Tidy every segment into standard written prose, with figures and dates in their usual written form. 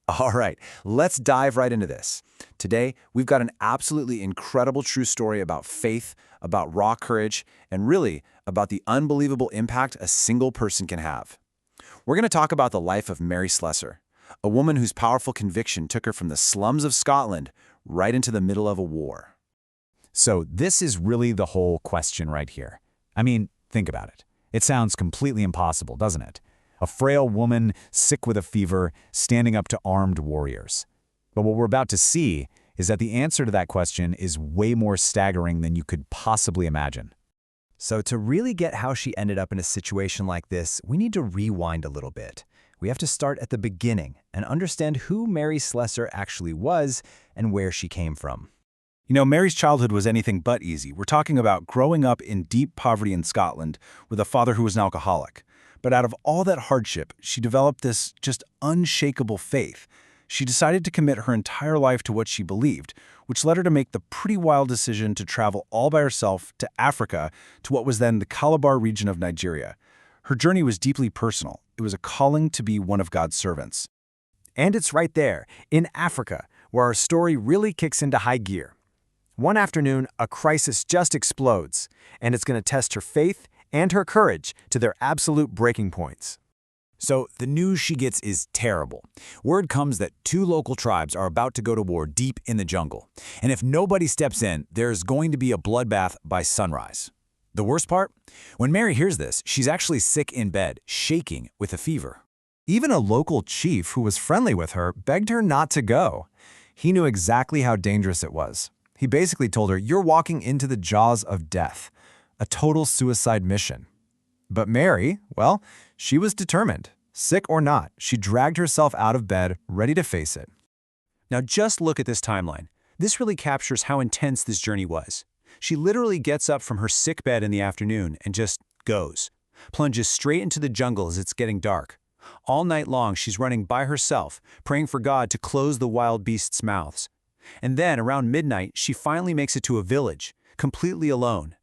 All right, let's dive right into this. Today, we've got an absolutely incredible true story about faith, about raw courage, and really about the unbelievable impact a single person can have. We're going to talk about the life of Mary Slessor, a woman whose powerful conviction took her from the slums of Scotland right into the middle of a war. So this is really the whole question right here. I mean, think about it. It sounds completely impossible, doesn't it? A frail woman, sick with a fever, standing up to armed warriors. But what we're about to see is that the answer to that question is way more staggering than you could possibly imagine. So to really get how she ended up in a situation like this, we need to rewind a little bit. We have to start at the beginning and understand who Mary Slessor actually was and where she came from. You know, Mary's childhood was anything but easy. We're talking about growing up in deep poverty in Scotland with a father who was an alcoholic. But out of all that hardship, she developed this just unshakable faith. She decided to commit her entire life to what she believed, which led her to make the pretty wild decision to travel all by herself to Africa, to what was then the Calabar region of Nigeria. Her journey was deeply personal. It was a calling to be one of God's servants. And it's right there, in Africa, where our story really kicks into high gear. One afternoon, a crisis just explodes, and it's going to test her faith and her courage to their absolute breaking points. So the news she gets is terrible. Word comes that two local tribes are about to go to war deep in the jungle. And if nobody steps in, there's going to be a bloodbath by sunrise. The worst part? When Mary hears this, she's actually sick in bed, shaking with a fever. Even a local chief who was friendly with her begged her not to go. He knew exactly how dangerous it was. He basically told her, "You're walking into the jaws of death." A total suicide mission. But Mary, well, she was determined. Sick or not, she dragged herself out of bed, ready to face it. Now just look at this timeline. This really captures how intense this journey was. She literally gets up from her sick bed in the afternoon and just goes. Plunges straight into the jungle as it's getting dark. All night long she's running by herself, praying for God to close the wild beasts' mouths. And then around midnight, she finally makes it to a village, completely alone.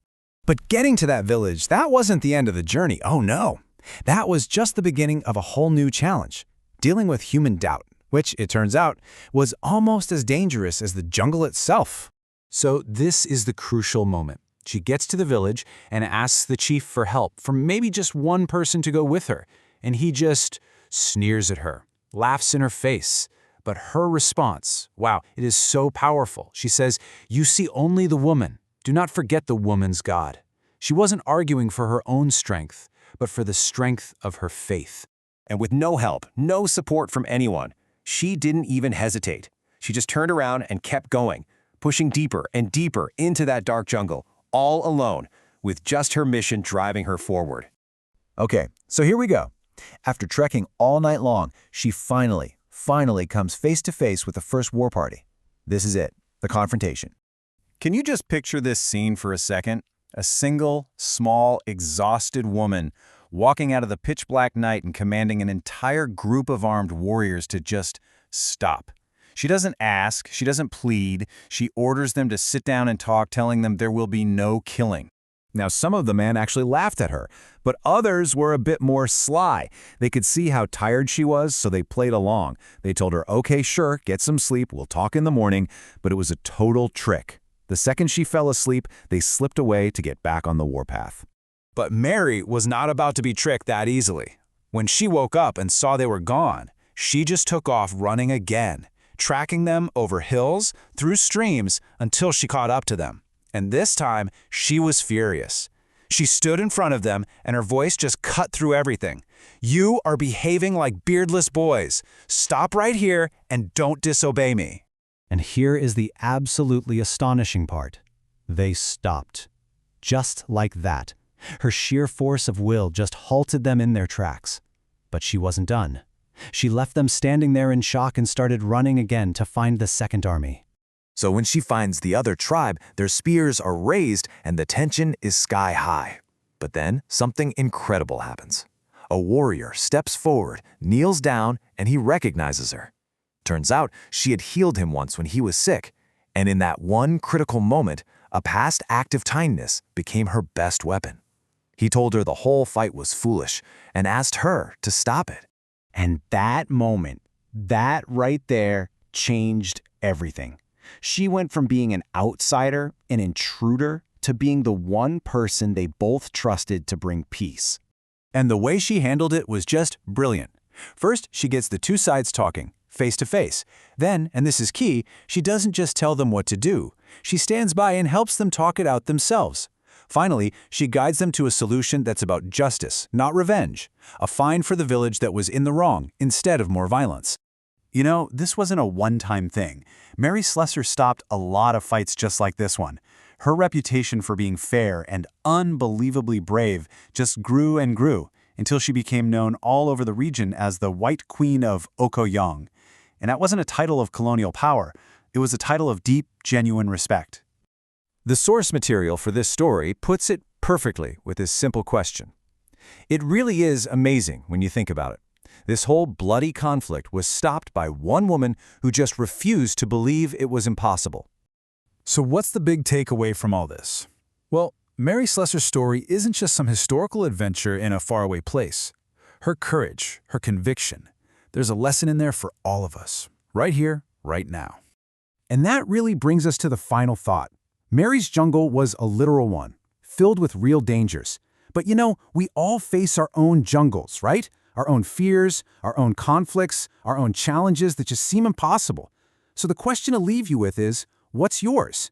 But getting to that village, that wasn't the end of the journey. Oh no. That was just the beginning of a whole new challenge. Dealing with human doubt, which, it turns out, was almost as dangerous as the jungle itself. So this is the crucial moment. She gets to the village and asks the chief for help, for maybe just one person to go with her. And he just sneers at her, laughs in her face. But her response, wow, it is so powerful. She says, "You see only the woman. Do not forget the woman's God." She wasn't arguing for her own strength, but for the strength of her faith. And with no help, no support from anyone, she didn't even hesitate. She just turned around and kept going, pushing deeper and deeper into that dark jungle, all alone, with just her mission driving her forward. Okay, so here we go. After trekking all night long, she finally comes face to face with the first war party. This is it, the confrontation. Can you just picture this scene for a second? A single, small, exhausted woman walking out of the pitch-black night and commanding an entire group of armed warriors to just stop. She doesn't ask, she doesn't plead, she orders them to sit down and talk, telling them there will be no killing. Now, some of the men actually laughed at her, but others were a bit more sly. They could see how tired she was, so they played along. They told her, "Okay, sure, get some sleep, we'll talk in the morning," but it was a total trick. The second she fell asleep, they slipped away to get back on the warpath. But Mary was not about to be tricked that easily. When she woke up and saw they were gone, she just took off running again, tracking them over hills, through streams, until she caught up to them. And this time, she was furious. She stood in front of them, and her voice just cut through everything. "You are behaving like beardless boys. Stop right here and don't disobey me." And here is the absolutely astonishing part. They stopped. Just like that. Her sheer force of will just halted them in their tracks. But she wasn't done. She left them standing there in shock and started running again to find the second army. So when she finds the other tribe, their spears are raised and the tension is sky high. But then something incredible happens. A warrior steps forward, kneels down, and he recognizes her. Turns out she had healed him once when he was sick, and in that one critical moment, a past act of kindness became her best weapon. He told her the whole fight was foolish and asked her to stop it. And that moment That right there changed everything. She went from being an outsider, an intruder, to being the one person they both trusted to bring peace. And the way she handled it was just brilliant. First, she gets the two sides talking, face to face. Then, and this is key, she doesn't just tell them what to do. She stands by and helps them talk it out themselves. Finally, she guides them to a solution that's about justice, not revenge. A fine for the village that was in the wrong, instead of more violence. You know, this wasn't a one-time thing. Mary Slessor stopped a lot of fights just like this one. Her reputation for being fair and unbelievably brave just grew and grew until she became known all over the region as the White Queen of Okoyong. And that wasn't a title of colonial power. It was a title of deep, genuine respect. The source material for this story puts it perfectly with this simple question. It really is amazing when you think about it. This whole bloody conflict was stopped by one woman who just refused to believe it was impossible. So what's the big takeaway from all this? Well, Mary Slessor's story isn't just some historical adventure in a faraway place. Her courage, her conviction, there's a lesson in there for all of us, right here, right now. And that really brings us to the final thought. Mary's jungle was a literal one, filled with real dangers. But you know, we all face our own jungles, right? Our own fears, our own conflicts, our own challenges that just seem impossible. So the question to leave you with is, what's yours?